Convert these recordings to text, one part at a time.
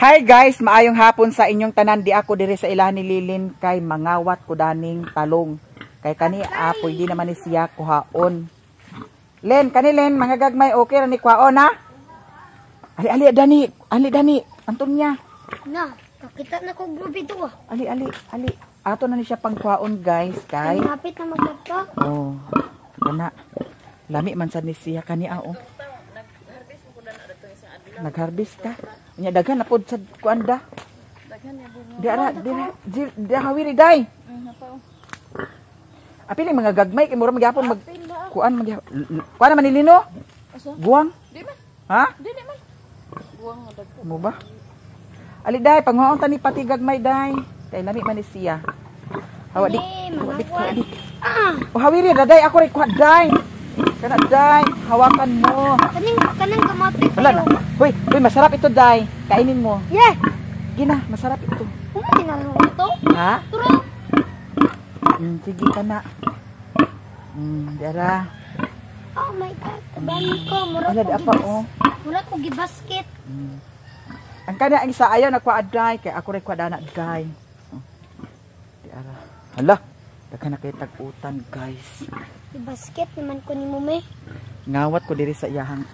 Hi guys, maayong hapon sa inyong tanan. Di ako diri sa ilahan ni Lilin kay mangawat ko daning talong. Kay kani pwede naman ni siya kuhaon. Len, kani Len, mga gagmay okay ra ni kuhaon ha? Ali Dani, Antonia. Na, kakita na ko grupo ito ah. Ali. Ato na ni siya pang kuhaon guys kay. Malapit na magdagta. Oh, gana. Lami man sa ni siya kani oh. Nag-harvest ka? Nya daghan na pod sa kuanda. Daghan ya bunga. Di hawiri day. Apil mga gagmay kay mura magyapon mag kuan kuan man nilino? Buwang? Di man. Ha? Di man. Buwang dagko. Mo ba? Ali day panghuon tani pati gagmay day. Kay lami man ni siya. Hawa di. Oh hawiri day ako ray kuan day. Kana day, hawakan mo. Kanang kamote wala na. Hoy, masarap ito day. Kainin mo. Yeah. Gina, masarap ito. Ano tinanong ito? Ha? Turo. Sige ka na. Dara. Oh my God. Bani ko. Mura ko gibasket. Ang kana ang isa ayaw nagkuha day. Kaya ako rin kuha na day. Dara. Hala. Daka na kayo tag-utan guys. Gibasket naman ko ni Mume. Ngawat ko diri sa iyahang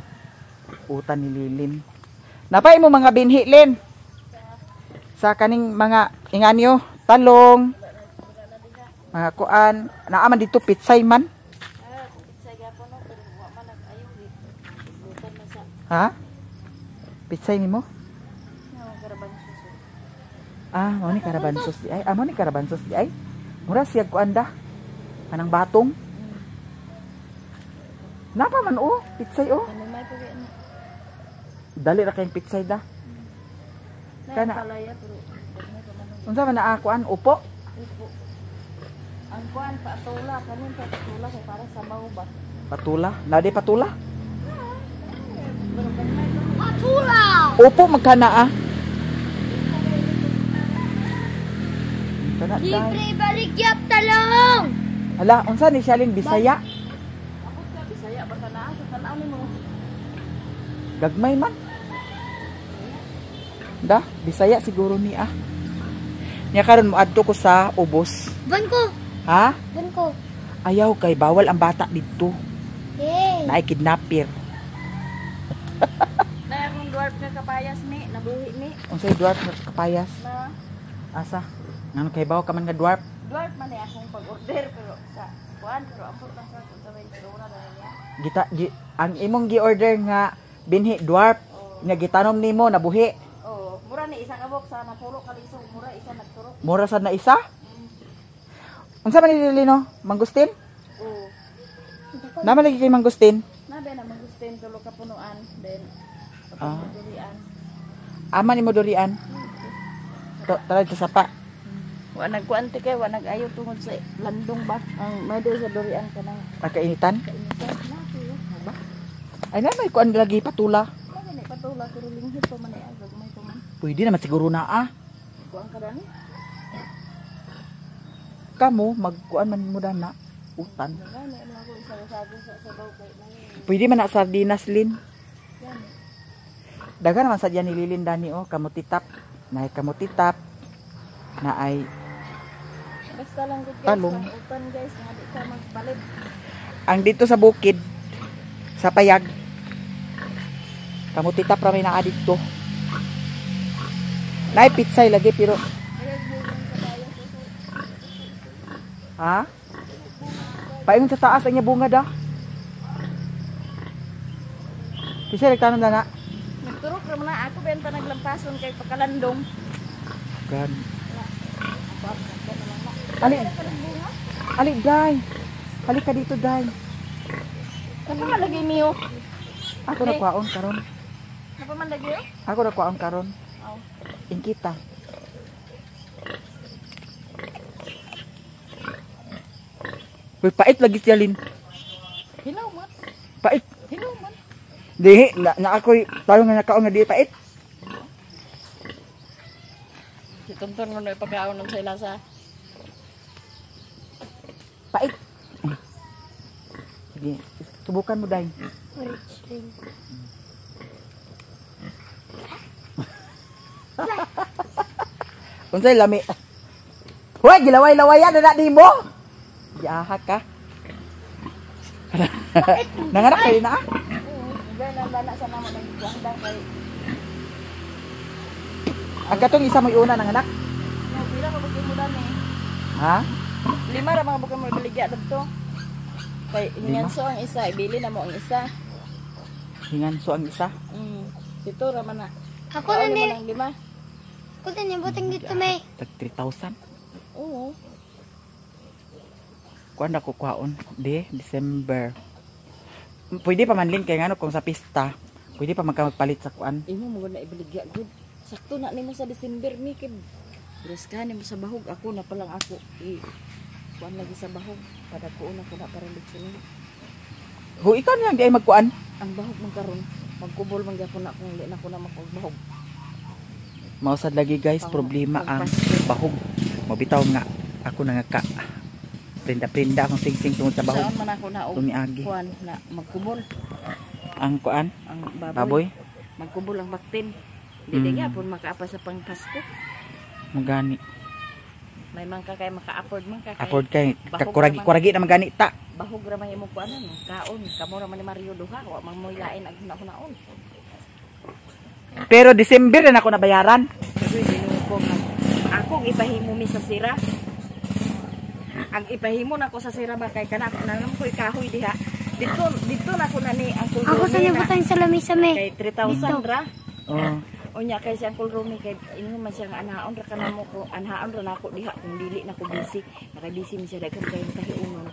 utan ni Lilin. Napay mo mga binhi, Lin. Sa kaning mga inganyo, talong, mga kuan, naaman dito pitsay man. Ha? Pitsay nimo? Mo ni karabansos di ay. Mo ni karabansos di ay. Mura siya kuan da. Kanang batong. Napa man pitsay Dali ra kayong pitsay da. Kana. Unsa man na kuan upo? Upo. Ang kuan patula kanin patula kay para sa mauba. Patula? Nadi patula? Patula. Upo magkana Kana day. Libre baligyap talong. Hala, unsa ni Shalin Bisaya? Bisaya ba kana sa tanaw nimo? Gagmay man. Da, Bisaya siguro ni Nya karon mo adto ko sa ubos. Ban ko. Ha? Ban ko. Ayaw kay bawal ang bata dito. Hey. Naay kidnapper. Mayroong dwarf nga kapayas ni, nabuhi ni. Unsay dwarf na kapayas? Na Asa? Ngano kay bawo ka man nga dwarf? dwarf man akong pag-order pero sa kuan pero ampot lang sa kung sa may corona dahil niya. Ang imong gi-order nga binhi dwarf nga gitanom nimo nabuhi. Mura ni isang abok sa napulo kalisong, mura isa nagturok. Mura sad na isa? Unsa man nilili no? Mangustin? Oo. Naman lagi kay mangustin? Nabe na mangustin tulo ka punuan then durian. Aman nimo durian. Tara sa sapa. Wa nagkuan ti kay wa nagayo tungod sa landong ba. Ang mado sa durian kanang Kainitan? kainitan na ba. Ay na may kuan lagi patula. Lagi ni patula pero linghit pa man ay agad may tuman. Pwede naman siguro na Kuan ka dani. Kamo magkuan man mo na utan. Gani ano ako isasago sa sabaw kay nang. Pwede man na sardinas Lin. Dagan naman sadya ni Lilin dani kamutitap. Naay kamutitap. Naay Basta lang gud talong. guys, utan guys, nga di ka magbalid. Ang dito sa bukid sa payag. Kamutitap ra may naa dito. Naay pitsay lagi pero ha? Paingon sa taas ang bunga da. Kasi nagtanong na. Nagturok ra man na ako benta naglampason kay pagkalandong. Gan. Ali day. Halik ka dito day. Ano man lagi niyo? Ako na kwaon karon. Ano man lagi yo? Ako na kwaon karon. Aw. Inkita. Uy, pait lagi siya Lin. Hilaw man. Pait. Hilaw man. Dihi, na ako'y tayo nga nakaon nga di pait. Si Tonton mo na ipagkaon ng sa ilasa. Pait. Sige, subukan mo day. Orange ring. Unsay lami? Hoy, gilaway-lawayan na di mo. Yaha ka. Nanganak kayo na ah? Ganun na sa namo ng kuwanda kay. Ang katong isa mo una nanganak? Pila ka bukid mo dani. Ha? 5 ra mga bukid mo baligya dito. Kay hinganso ang isa, ibili na mo ang isa. Hinganso ang isa? Dito ra man na. Ako na ni. Ang 5. Ako na ni butang dito may. Tag 3,000. Oo. Kuan ako kuhaon di December. Pwede pa manling kay ngano kung sa pista. Pwede pa magpalit sa kuan. Imo mo na ibaligya gud. Sakto na nimo sa December mi kay. Dress ka nimo sa bahog ako na palang ako. Kuan lagi sa bahog. Pada ko una ko na para litsunin. Ho ikaw na lang di ay magkuan. Ang bahog man karon. Magkubol man gyapon na kung di na ko na mapagbahog. Mausad lagi guys, problema ang bahog. Mabitaw nga ako nangaka. Prinda-prinda akong sing-sing tungod sa bahog. Saan man ako na og Tumiagi. kuan na magkubol Ang kuan? ang Baboy? Magkubol ang baktin. Dili gyapon makaapa sa pangpasko. Magani. May man ka kay maka-afford man ka kay. Afford kay Bahog kuragi na magani ta. Bahog ra man imo kuan kaon. Kamo ra man ni Mario duha wa man moy lain ag hunaon. Pero December na ako nabayaran. Sabi ko ako ipahimo mi sa sira. Ang ipahimo na ko sa sira ba kay kana nanam ko kahoy diha. Dito na ko na ni ang Ako sa ni butang sa lamisa may. kay 3,000 ra. Oh. Unya kay si Uncle Romy kay ingon man siya nga anhaon ra kanamo ko anhaon ra nako diha kung dili na ko busy. Naka-busy mi siya daghan kay tahiunon.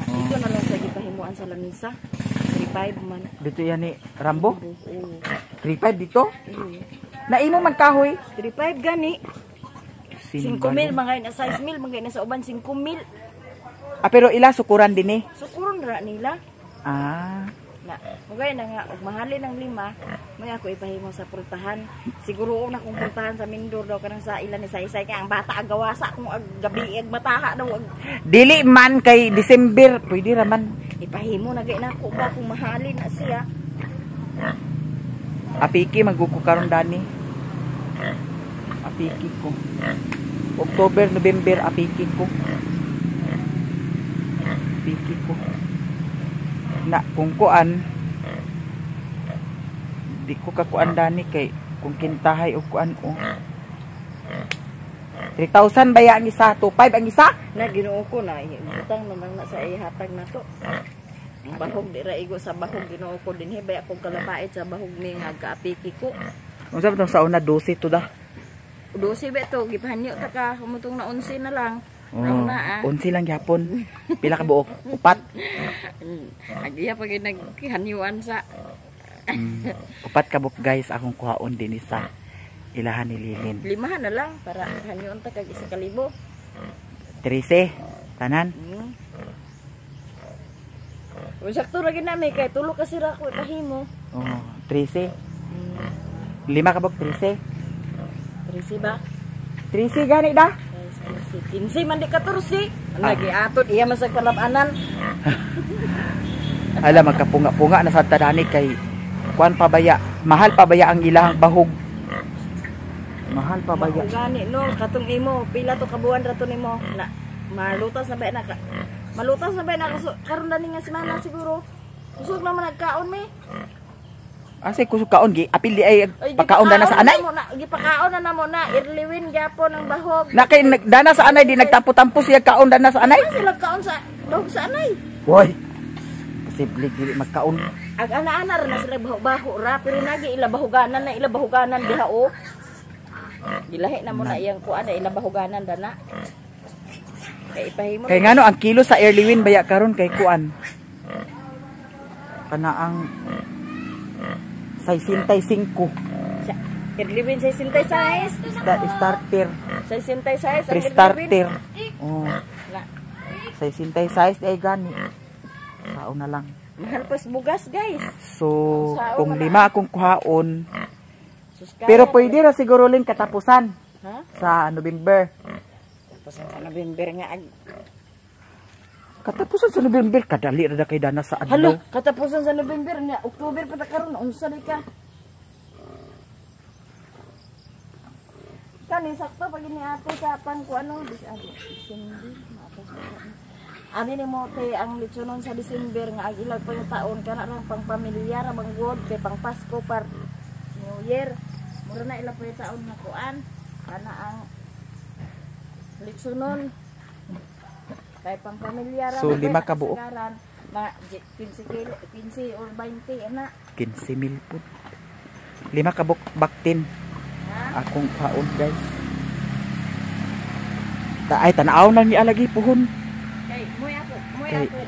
Dito na lang sa gipahimuan sa lamisa. 3,500 man. Dito yan ni Rambo. Oo. 3,500 dito. Oo. Na imo magkahoy. 3,500 gani. 5,000 mga na 6,000 mga na sa uban 5,000. Ah, pero ila sukuran din eh. Sukuron ra nila. Ah. Na mugay na nga og mahalin ng 5 may ako ipahimo sa pultahan siguro na kung pultahan sa Mindor daw kanang sa ilan ni sa-isay kay ang bata ag gawasa kung ag gabi ag mataha daw ag Dili man kay December, pwede ra man. ipahimo na gay nako ba kung mahalin na siya. Apiki magkukukaron dani. Apiki ko. October, November apiki ko. Apiki ko. Na kung kuan di ko kakuan dani kay kung kintahay o kuan o 3,000 baya ang isa, 2,500 ang isa. Na Ginoo ko na utang naman na sa ihatag na to. Ang bahog di ra igo sa bahog Ginoo ko dinhi baya kung kalabait sa bahog ni nga kaapiki ko. Unsa ba tong sa una 12 to da? 12 ba to gipahanyo ta ka humutong na 11 na lang. Oh, Na 11 lang gyapon. Pila ka buok? 4. Agiya pag naghanyuan sa 4 ka buok guys akong kuhaon din sa ilahan ni Lilin. 5 na lang para hanyuan ta kag 1,000. 13 tanan. Sakto ra gid nami kay tulo ka sira ko ipahimo. Oh, 13. 5 ka buok 13. 13 ba? 13 gani da. 15 man di 14. Lagi atot iya man sa palabanan. Ala magkapunga-punga na sa tadani kay kuan pabaya. Mahal pabaya ang ilahang bahog. Mahal pabaya. Gani no katong imo pila to kabuan ra to nimo na malutas na ba na ka. Malutas na ba na karon dani nga semana siguro. Kusog naman nagkaon mi. Asa kusog kaon gi apil di ay pagkaon dana sa anay. Gipakaon na namo na irliwin gyapon ang bahog. Na kay dana sa anay di nagtampo-tampo siya kaon dana sa anay. Sila kaon sa bahog sa anay. Hoy. Posible dili magkaon. Ag ana-ana ra na sila baho ra pero nagi ila bahuganan diha o. Gilahi na mo na iyang kuan ila bahuganan dana. Kay ipahimo. Kay ngano ang kilo sa Early Win baya karon kay kuan. Kana ang 65. Irliwin 66. Starter. 66 ang Pre-starter. Oh, Na, 66 ay gani. Sao na lang. mahal pas bugas guys. So, Sao kung na 5 akong kuhaon, Sus, pero kaya- pwede ra siguro lin katapusan Ha? sa November. Tapos sa November nga Katapusan sa November kadali ra kay dana sa Hala, adlaw. katapusan sa November niya, October pa ta karon, unsa di ka? Kani sakto pag ini ate sa pang ano, December, ani ni mo te ang litsonon sa December nga agilag pa yung taon kana ra pang pamilya ra bang god kay pang Pasko par New Year. Mura na ila pa yung taon na kuan kana ang litsonon kay pang pamilya ra. So, 5 ka buok? Mga 15 kilo, 15 or 20 ana. 15,000 po. 5 ka baktin. Akong paon guys. Ay, tanaw lang ni alagi puhon. Kay moy ako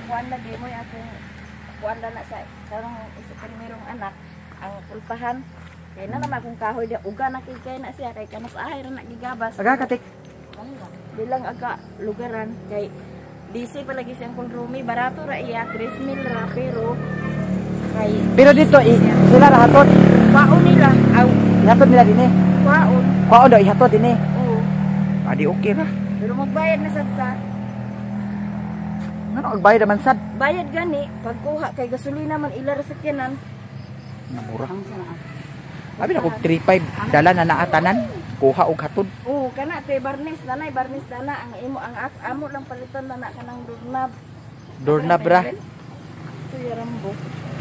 kuan lagi moy ako kuan na sa karong isa merong anak ang pulpahan. Kay na naman kung kahoy dia uga na kay na siya kay kanas ahay ra na gigabas. Aga katik. Bilang aga lugaran kay DC palagi siyang kulrumi barato ra iya 3,000 ra pero kay Pero dito sila ra hatod. kwaon nila aw Ihatod nila dinhi. kwaon. Kwaon daw ihatod dinhi. Oo. Adi okay ra. Pero magbayad na sad ka. Ano agbayad man sad? Bayad gani pagkuha kay gasolina man ila ra sakyanan. Namura. Abi na kog 3,500 dala na naatanan. Kuha og hatod. Oo, kana te barnis nanay barnis dana ang imo ang amo lang paliton na kanang doorknob. Doorknob ra. Kuya Rambo.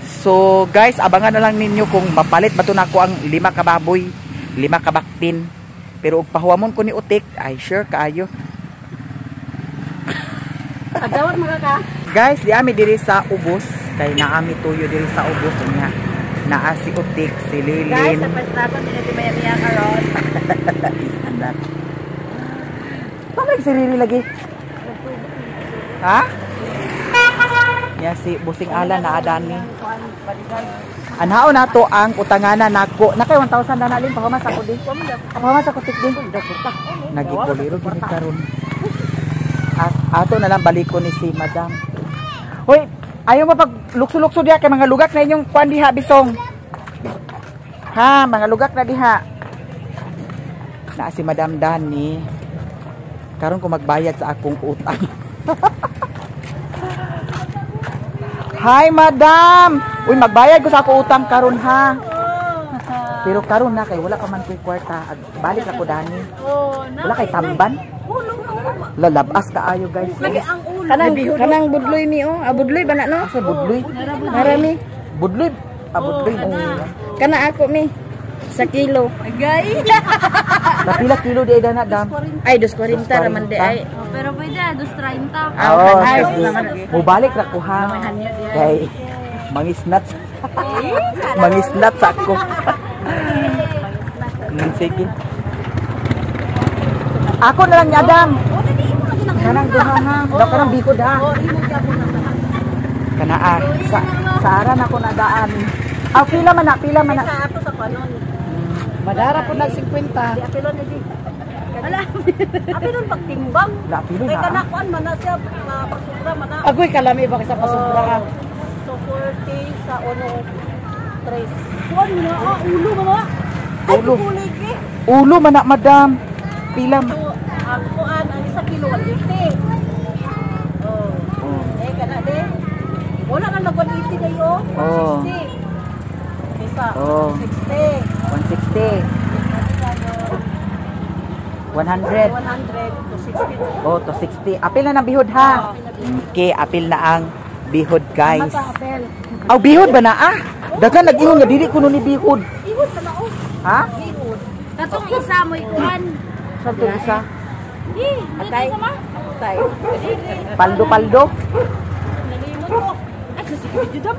So guys, abangan na lang ninyo kung mapalit ba to nako ang 5 ka baboy, 5 ka baktin. Pero og pahuamon ko ni Utik, ay sure kaayo. Agawat mga ka. Guys, di ami diri sa ubos, kay naami tuyo diri sa ubos niya. Naa si Utik, si Lilin. Guys, sa pestaton diniti bayan niya karon. Bakit si Lili lagi? Ha? Ya si Busing Alan na adani. Anhao na to ang utanganan nako. Nakay 1,000 na nalin pahumas ako din. Pahumas ako tik din. Nagipuliro gini karon. Ato na lang baliko ni si Madam. Hoy, ayaw mo pag lukso-lukso diha kay mga lugak na inyong kuan diha bisong. Ha, mga lugak na diha. Na si Madam Dani. Karon ko magbayad sa akong utang. Hi, Madam! Uy, magbayad ko sa ako utang karon ha. Pero karon na kay wala pa man ko'y kwarta. Balik ako dani. Wala kay tamban. Lalabas ka ayo guys. Kanang budloy mi oh. Budloy ba na no? Asa budloy? Harami. Budloy. Budloy. Kana ako mi. Sa kilo. Agay. Napila kilo di ay dana dam. Ay 240 raman di ay. Pero pwede, 230. Oo, mubalik ra ko ha. Kay mangisnat. Mangisnat sa ako. Sige. Ako na lang ni Adam. Kanang duha ha. Daw kanang bikod ha. Kanaa. Sa aran ako nadaan. Pila man na. Sa ato sa panon. Madara po na 50. Di apilon ni di. Ala. Apilon pagtimbang. Lapilo Kay na. kanakuan man na siya pasubra man na. Agoy kalami ba sa pasubra ka? So 40 sa 1 3. Kuan mo na ulo mo na. Ay Ulo. kulig eh. Ulo man na madam. Pila man. So ang kuan ang 1 kilo 180. Oh. Kana de. Wala na nag-180 dayo. 160. Isa. 60. 160. 100. 100 to 60. Oh, to 60. Apil na ng bihod ha. Okay, apil na ang bihod guys. Aw, bihod ba na ah? Dagan nag-ingon nga dili kuno ni bihod. Ihod sa mao. Ha? Ihod. Katong isa mo ikuan. Saan to isa? Atay. Atay. Paldo. Nalimot ko. Ay, sasikibid dito.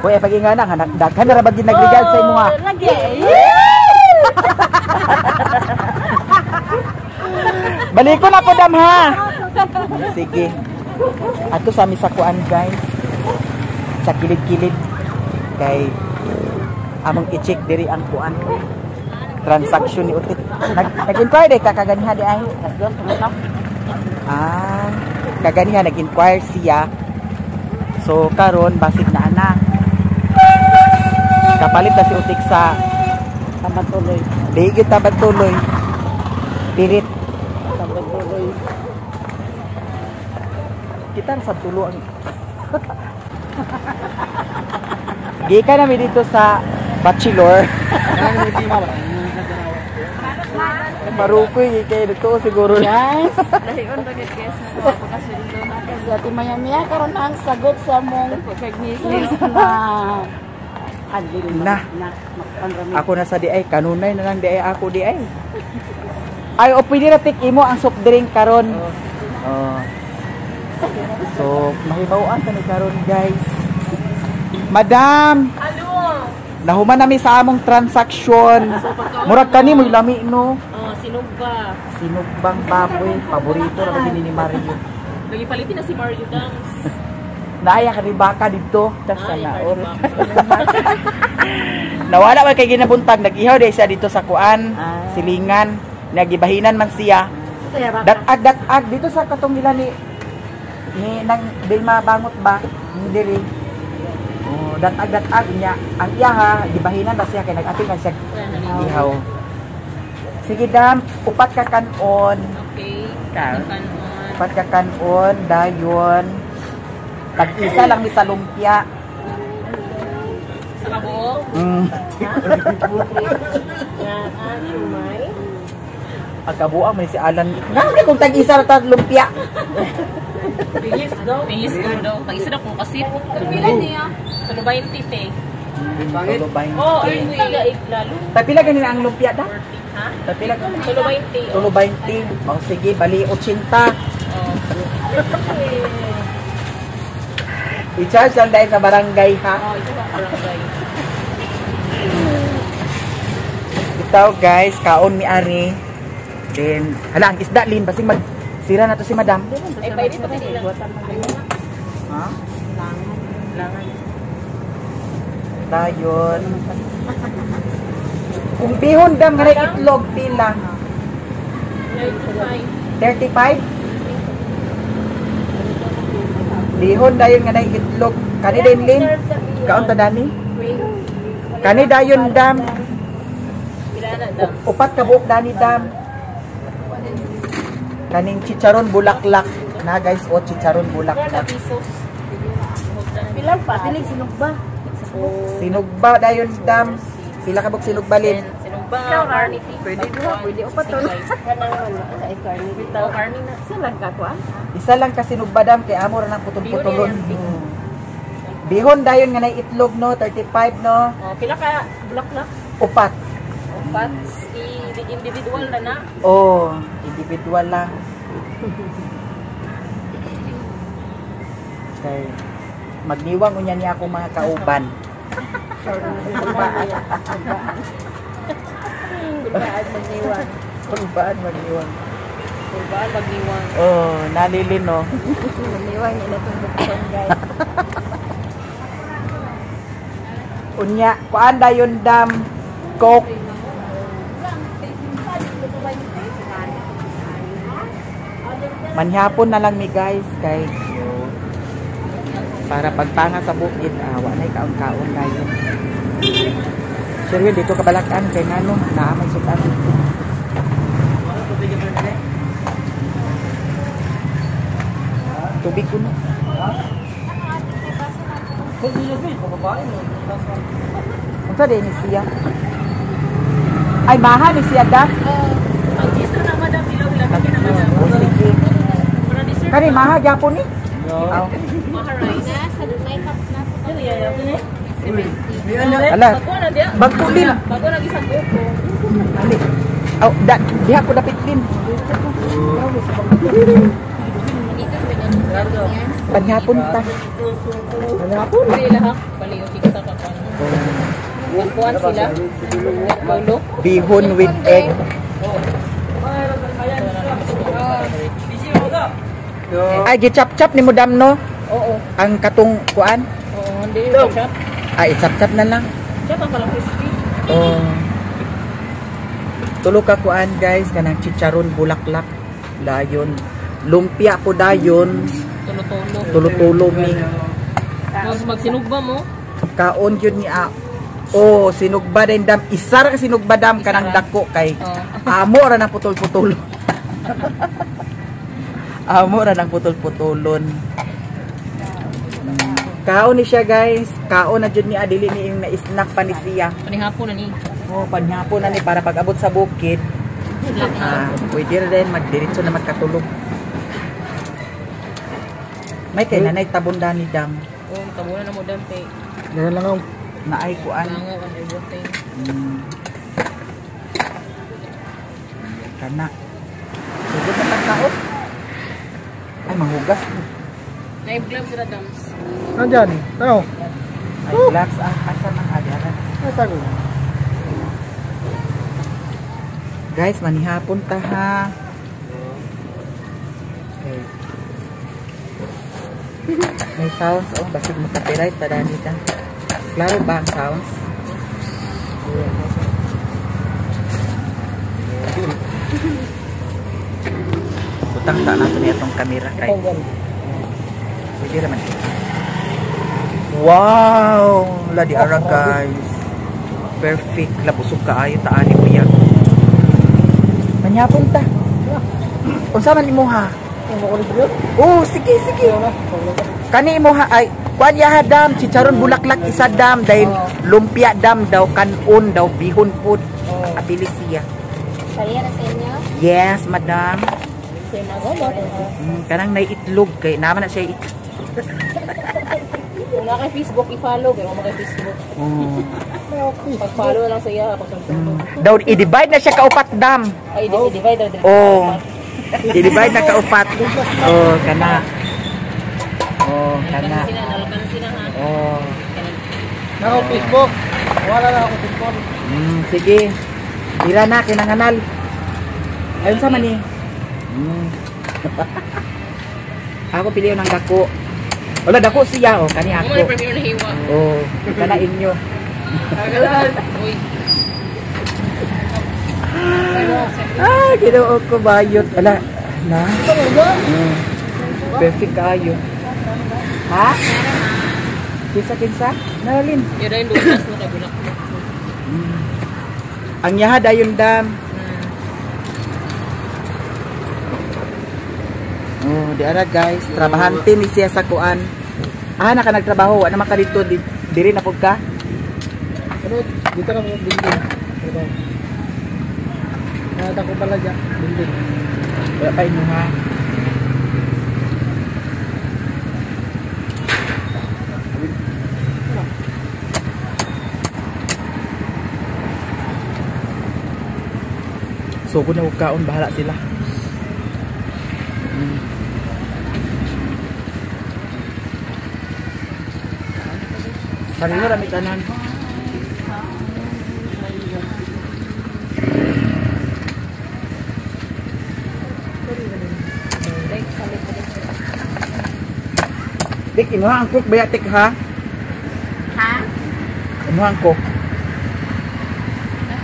Uy, pag-inga na, daghan na rabag ginagregal sa imo ha. Lagi. Balik ko na po dam ha. Sige. Ato sa misakuan guys. Sa kilid-kilid. Kay among i-check diri ang kuan. Transaction ni Utik. Nag-inquire ka kaganiha di ay. Kaganiha nag-inquire siya. So karon basig na ana. Kapalit na si Utik sa Tambatuloy. Digit Tambatuloy. Pirit Tambatuloy. Kita sa tulo ang Gikan namin dito sa Bachelor. Marukoy kay dito siguro. Yes. Dahion ra gid guys na pagkasundo na Kasi ati maya-maya karon ang sagot sa mong pagkagnisis. na adil Na. makanrami. Ako na sa di ay kanunay na lang di ay ako di ay. Ay o pwede na tik imo ang soft drink karon. Oh. So mahibawaan ta ni karon guys. Madam. Ano? Nahuman nami sa among transaksyon. Murag kani mo lami no. Oh, sinugba. Sinugbang baboy, paborito ra ba ni Mario. Lagi palitin na si Mario Dance. Naaya ka ni baka dito. Tas Ay, na Mario or. Dance. Nawala man kay ginabuntag nag-ihaw day siya dito sa kuan, silingan, nagibahinan man siya. Datag dito sa katong nila ni nang Dilma Bangot ba? Ni diri. Oh, datag niya. Ang iya ha, gibahinan ba siya kay nag-ating na siya ihaw. Sige dam, upat ka kanon. Okay. Ka. Kanon. Upat ka kanon dayon. Tag-isa lang ni sa lumpia. Sa kabuo. Pagkabuang may si Alan. Nga kung tag-isa ra ta lumpia. Bilis daw Tag-isa na kung kasi. Pila niya? Ano ba yung tipe? Tulo bayin. Oh, ay taga lalo. Tapila ganin ang lumpia da? Ha? Tapila ganin. Tulo ba yung tipe? Tulo 20. Oh, sige, bali 80. Oh. I-charge lang dahil sa barangay ha. Oh, ito ba barangay? Ito guys, kaon mi ari. Then, hala ang isda lin basing magsira na to si madam. Ay, pwede pa din lang. Ha? Langan. Dayon. Kung bihon dam nga na itlog pila. 35. Bihon dayon nga na itlog. Kani din lin. Kaon ta dani? Kani dayon dam. Pila na daw. Upat ka buok dani dam. Kaning chicharon bulaklak. Na guys, o chicharon bulaklak. Pisos. Pilang pa dilig sinugba. Sinugba dayon dam. Pila ka buok sinugba lin. Sinugba nga, carnity. Pwede ba? Pwede upat to. Kanang ano sa ikarni. Bitaw, carny na. Sa lang ka ko ah. Isa lang ka sinugba dam kay amo ra nang putol-putulon. Bihon dayon nga na itlog no, 35 no. Oh, pila ka bulaklak? Upat. Upat. Individual na na. Oh, individual lang. Okay. Magniwang unya niya ako mga kauban. Kulbaan magniwan. Kauban magniwang. Kurbaan, magniwang. Oh, nalilin no. Magniwan ila tong buksan guys. Unya, kuan dayon dam coke. Manhapon na lang mi guys kay para pagpanga sa bukid wa nay kaon-kaon dayon. Sure yun, dito kabalakan kay ngano naamay sutan. Tubig ko no. Unsa din ni siya? Ay maha ni siya da. Ang gusto na madam, ilog-ilog na madam. Oh, sige. Para dessert. Kani maha gyapon ni. Oh. Maha rice. Sa dunay cup na sa Ano yan? Ano yan? Ala, Bago na diya. bagko din. Bago na isang buko. Ali. Aw, diha ko dapit din. Panghapon ta. Panghapon. Hindi lahak. Baliw, kita ka pa. Nagkuhan sila. Nagkulo. Bihon with egg. Ay, gichap-chap ni mo dam no? Oo. Ang katong kuan. Oo, hindi yung chop. Ay, chap-chap na lang. Chop ang palang crispy. Oh. Tulo ka kuan guys, kanang chicharon bulaklak. Dayon. Lumpia po dayon. Tulo-tulo. Tulo-tulo mi. Tapos pag sinugba mo, Kaon yun ni oh, sinugba din dam. Isa ra ka sinugba dam kanang dako kay. Amo ra nang putol-putulon. Amo ra nang putol-putulon. Kaon ni siya guys. Kaon na jud ni adili ni yung na-snack pa ni siya. panihapon na ni. Oh, paghapon na ni para pag abot sa bukid. Pwede rin magdiretso na magkatulog. May kay nanay tabundan ni dam. Oh, tabunan na mo dante. Ganyan lang ako. Naay kuan. Langaw ang everything. Kana. Sugod na pagkaot. Ay, mahugas. Live gloves sila dams. Nandyan. Tao. Ay, gloves. Asa ng adaran. Ay, tago. Guys, manihapon ta ha. Okay. May sounds. Oh, basig mo copyright. Tadani ka. Klaro ba ang sounds? Butang sa nato niya itong camera kay. Pwede naman. Wow! Ladi ara guys. Perfect. Labusog kaayo taani mo yan. Manyapon ta. Unsa man imo ha? Oh, sige, sige. Kani imo ha ay kuan ya dam, chicharon bulaklak isa dam, dahil lumpia dam daw kanon daw bihon pud. Apili siya. Kaya na sa inyo? Yes, madam. Kanang nay itlog kay naman na siya Kung na kay Facebook, i-follow. Kaya kung kay Facebook. Pag-follow lang sa iya. Daw i-divide na siya kaupat dam. Ay, i-divide. Oh. I-divide na kaupat. Oh, kana. Oh, kana. Nalakan sila ha. Oh. Nako, Facebook. Wala na ako Facebook. Sige. Tira na kinanganal. Ayun sa man ni. Ako piliyo ng dako. Wala dako siya oh, kani ako. Mo premier na hiwa. Oh, kana inyo. Uy. Ah, ginoo ko bayot. Ala, na. Perfect kayo. Ha? Kinsa? Nalin. Yun na yung lunas mo kay bulak. Ang yaha dayon dam. Oh, di ara guys, trabahante ni siya sa kuan. Ah, naka nagtrabaho, ano man ka dito, diri na pud ka? Ano, dito na mo building. Nada ko pala dyan, building. Wala pa inyo ha. So kung na kaon, bahala sila. Pareho rami tanan. Dik, imuha ang cook baya tik ha? Ha? Imuha ang cook.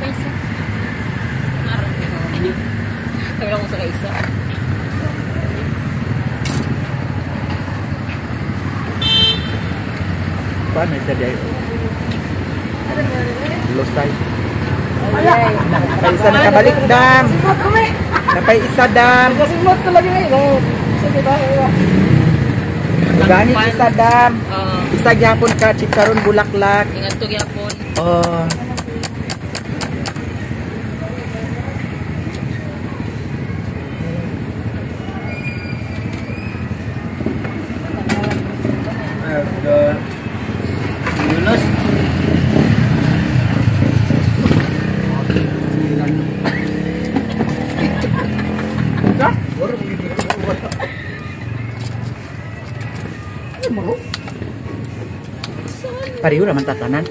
Kaisa. Kaya lang ko sa kaisa. Paano isa dahil? Losay. Napay isa nakabalik dam. Napay isa dam. Kasimot ko lagi ngayon. Sige ba? Ganit isa dam. Oo. Isa gyapon ka chicharon bulaklak. Ingat to gyapon. Oh. Yunus. Pareho naman tatanan.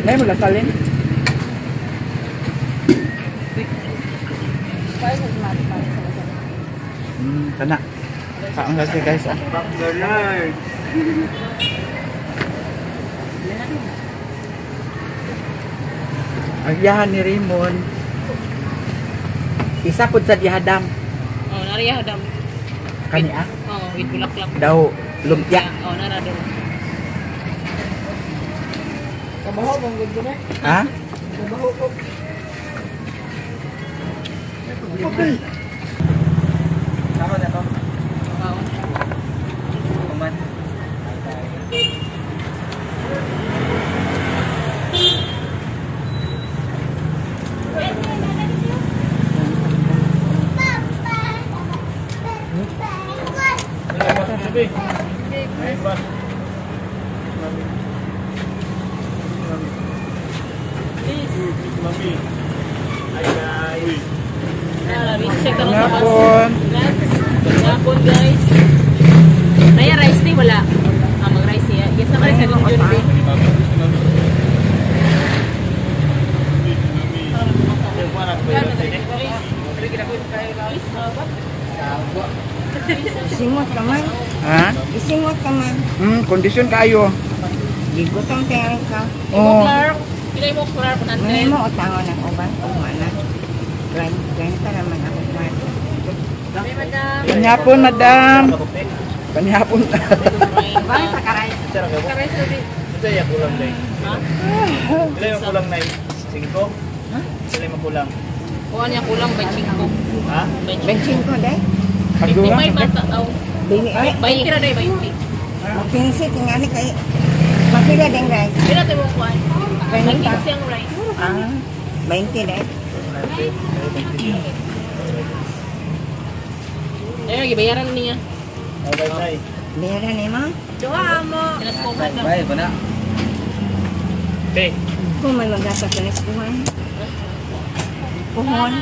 May mula salin. Kana. Kaon lang siya guys. Ang yahan ni Raymond. Isa pud sa dihadam. Oh, nariya dam. Kani ah. Oh, with bulaklak. Daw lumpia. Oh, nara daw. Kabaho mong ganda na. Ha? Kabaho ko. Okay. Tama na to. Kuman. Ngapon. Ngapon guys. Naya rice ni wala. Mag-rice ya. Yes, sama rice din yun. Isingot ka man. Ha? Isingot ka man. Kondisyon kayo. Gigutong tayo ka. Oh. Pilay mo Clark na May mo o tango ng uban. Umana. Ganita naman ako man. Kanyapon, madam. Kanyapon. Bang sa karay. Rice din. Ito yung kulang na Sila yung kulang na 5? Sila yung kulang. Kuha niya kulang by 5. Ha? Benching ko day. Pagdura. May mata daw. Bini ay. Bay kira day 20. Makinsi tingani kay. Mapila din guys. Kira tayo mo kuha. May 20. siyang rice. 20 day. Ayun, gibayaran niya. Okay. Meron ni mo. Duha mo. Ilas ko man. Bye, ba na? Okay. Kung may magasak na kuhan. Puhon.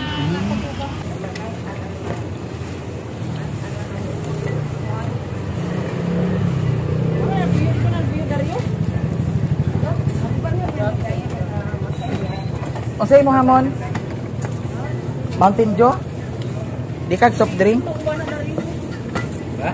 O say mo hamon? Mountain Dew? Di kag soft drink? Ha?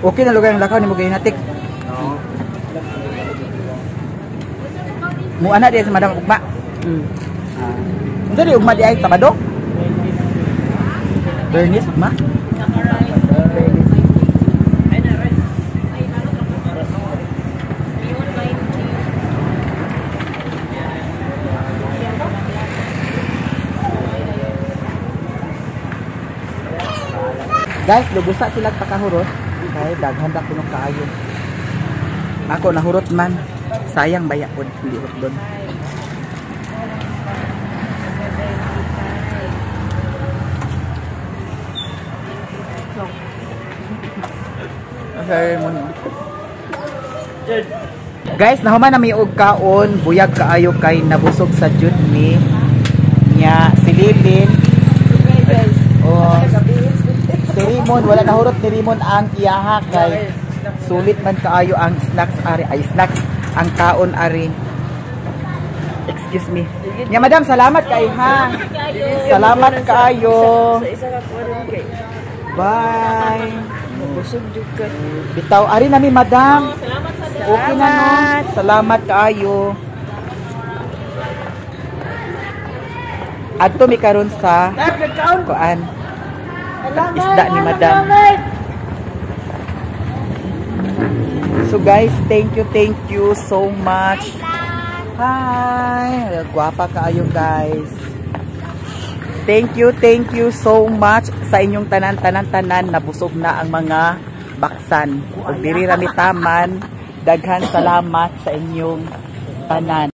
Okay na lugar ng lakaw ni mo gihinatik. Oo. Mu anak dia sa madam ugma. Unsa di ugma di ay Sabado? Bernice ugma? Guys, lubusa sila pakahurot. Kaya daghan na kuno kaayo. Ako nahurot man. Sayang baya pod hindi hurot doon. Okay, guys, nahuman na may og kaon, buyag kaayo kay nabusog sa jud ni nya si Lilin. Oh. Si Rimon, wala nahurot ni Rimon ang iyaha kay sulit man kaayo ang snacks ari, ay snacks ang kaon ari. Excuse me. Nya madam, salamat kay ha. Salamat kaayo. Bye. Busog jud ka. Bitaw ari nami madam. Okay na no. Salamat kaayo. Adto mi karon sa kuan. Isda ni madam. So guys, thank you so much. Hi. Guwapa kaayo guys. Thank you so much sa inyong tanan nabusog na ang mga baksan. Ug diri rami taman, daghan salamat sa inyong tanan.